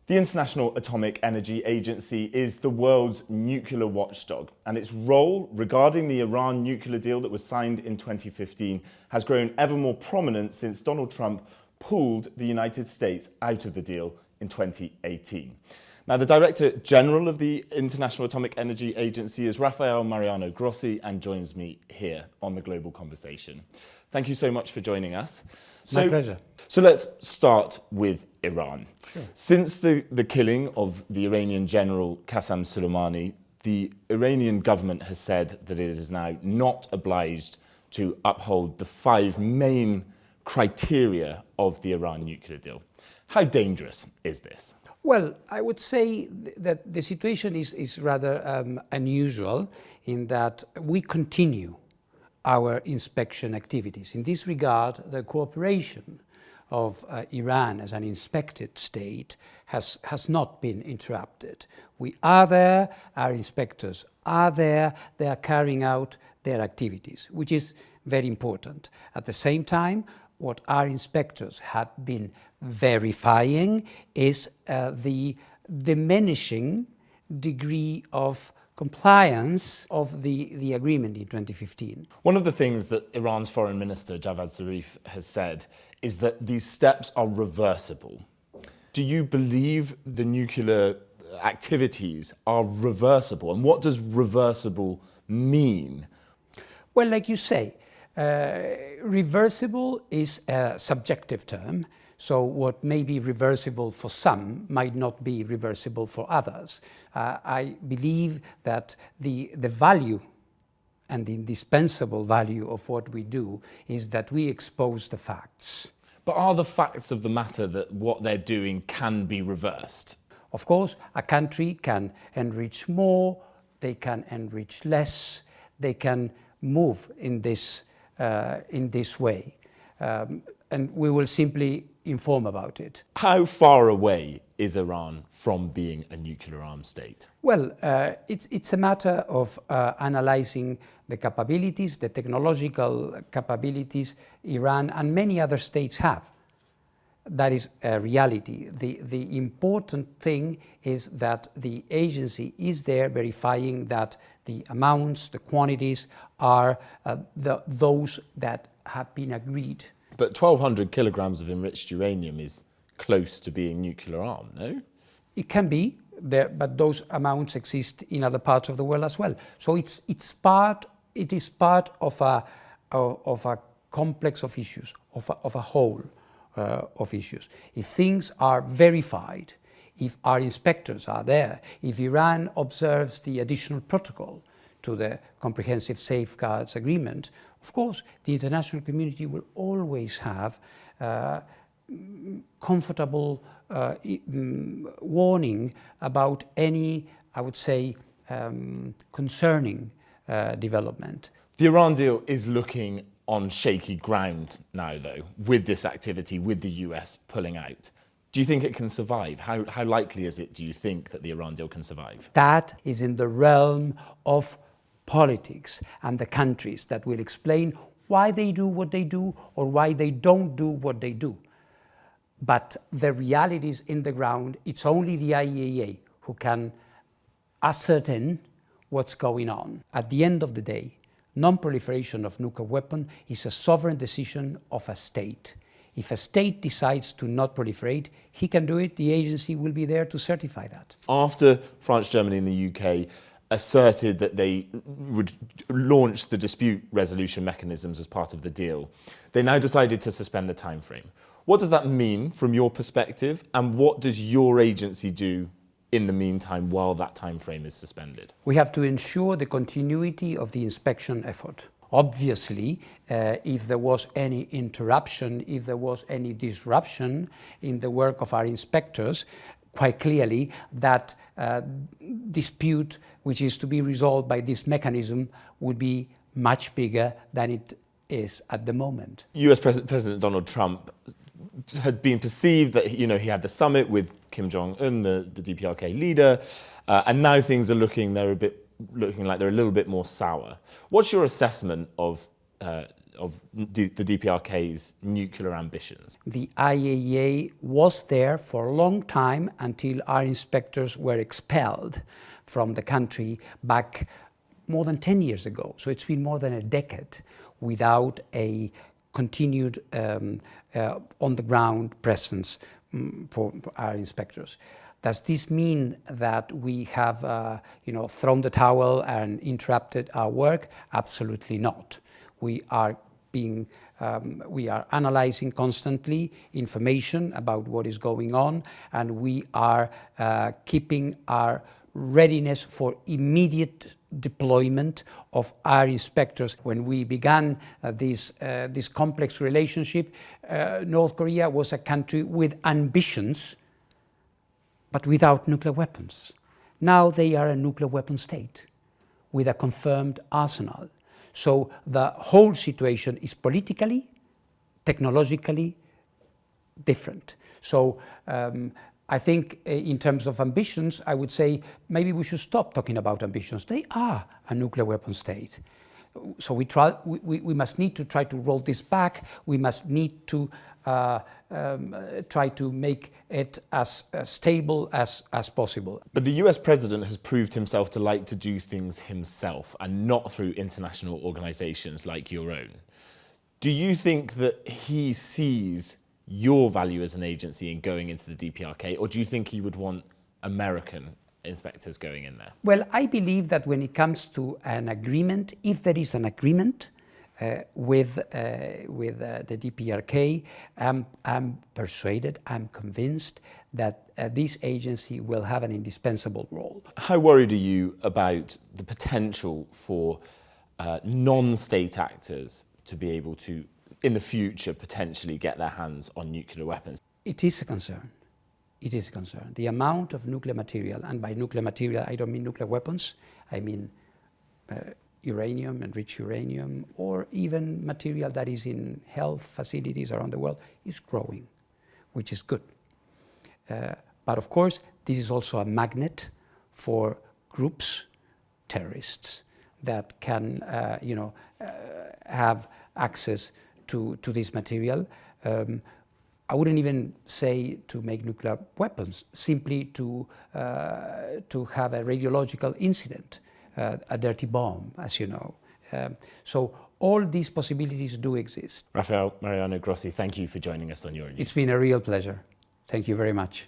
The International Atomic Energy Agency is the world's nuclear watchdog, and its role regarding the Iran nuclear deal that was signed in 2015 has grown ever more prominent since Donald Trump pulled the United States out of the deal in 2018. Now, the Director General of the International Atomic Energy Agency is Rafael Mariano Grossi and joins me here on the Global Conversation. Thank you so much for joining us. My pleasure. So let's start with Iran. Sure. Since the killing of the Iranian general Qasem Soleimani, the Iranian government has said that it is now not obliged to uphold the 5 main criteria of the Iran nuclear deal. How dangerous is this? Well, I would say that the situation is rather unusual in that we continue our inspection activities. In this regard, the cooperation of Iran as an inspected state has not been interrupted. We are there, our inspectors are there, they are carrying out their activities, which is very important. At the same time, what our inspectors have been verifying is the diminishing degree of compliance of the agreement in 2015. One of the things that Iran's Foreign Minister Javad Zarif has said is that these steps are reversible. Do you believe the nuclear activities are reversible? And what does reversible mean? Well, like you say, reversible is a subjective term. So what may be reversible for some might not be reversible for others. I believe that the value and the indispensable value of what we do is that we expose the facts. But are the facts of the matter that what they're doing can be reversed? Of course, a country can enrich more, they can enrich less, they can move in this way. And we will simply inform about it. How far away is Iran from being a nuclear armed state? Well, it's a matter of analyzing the capabilities, the technological capabilities Iran and many other states have. That is a reality. The important thing is that the agency is there verifying that the amounts, the quantities are those that have been agreed. But 1,200 kilograms of enriched uranium is close to being nuclear armed, no? It can be, but those amounts exist in other parts of the world as well. So it is part of a complex of issues, of a whole of issues. If things are verified, if our inspectors are there, if Iran observes the additional protocol to the Comprehensive Safeguards Agreement, of course, the international community will always have comfortable warning about any, I would say, concerning development. The Iran deal is looking on shaky ground now, though, with this activity, with the US pulling out. Do you think it can survive? How likely is it, do you think, that the Iran deal can survive? That is in the realm of politics and the countries that will explain why they do what they do or why they don't do what they do. But the realities in the ground, it's only the IAEA who can ascertain what's going on. At the end of the day, non-proliferation of nuclear weapon is a sovereign decision of a state. If a state decides to not proliferate, he can do it, the agency will be there to certify that. After France, Germany and the UK asserted that they would launch the dispute resolution mechanisms as part of the deal, they now decided to suspend the timeframe. What does that mean from your perspective, and what does your agency do in the meantime while that timeframe is suspended? We have to ensure the continuity of the inspection effort. Obviously, if there was any interruption, if there was any disruption in the work of our inspectors, quite clearly that dispute which is to be resolved by this mechanism would be much bigger than it is at the moment. US President Donald Trump had been perceived that he had the summit with Kim Jong-un, the DPRK leader, and now things are looking like they're a little bit more sour. What's your assessment of of the DPRK's nuclear ambitions? The IAEA was there for a long time until our inspectors were expelled from the country back more than 10 years ago. So it's been more than a decade without a continued on-the-ground presence for our inspectors. Does this mean that we have thrown the towel and interrupted our work? Absolutely not. We are analyzing constantly information about what is going on, and we are keeping our readiness for immediate deployment of our inspectors. When we began this complex relationship, North Korea was a country with ambitions, but without nuclear weapons. Now they are a nuclear weapon state with a confirmed arsenal. So the whole situation is politically, technologically different. So I think in terms of ambitions, I would say maybe we should stop talking about ambitions. They are a nuclear weapon state. So we must need to try to roll this back. We must need to try to make it as stable as possible. But the US president has proved himself to like to do things himself and not through international organizations like your own. Do you think that he sees your value as an agency in going into the DPRK, or do you think he would want American inspectors going in there? Well, I believe that when it comes to an agreement, if there is an agreement with the DPRK, I'm persuaded, I'm convinced that this agency will have an indispensable role. How worried are you about the potential for non-state actors to be able to, in the future, potentially get their hands on nuclear weapons? It is a concern. It is a concern. The amount of nuclear material, and by nuclear material I don't mean nuclear weapons, I mean uranium, enriched uranium, or even material that is in health facilities around the world, is growing, which is good. But of course, this is also a magnet for groups, terrorists, that can have access to this material. I wouldn't even say to make nuclear weapons, simply to have a radiological incident, a dirty bomb, as you know. So all these possibilities do exist. Rafael Mariano Grossi, thank you for joining us on Your News. It's been a real pleasure. Thank you very much.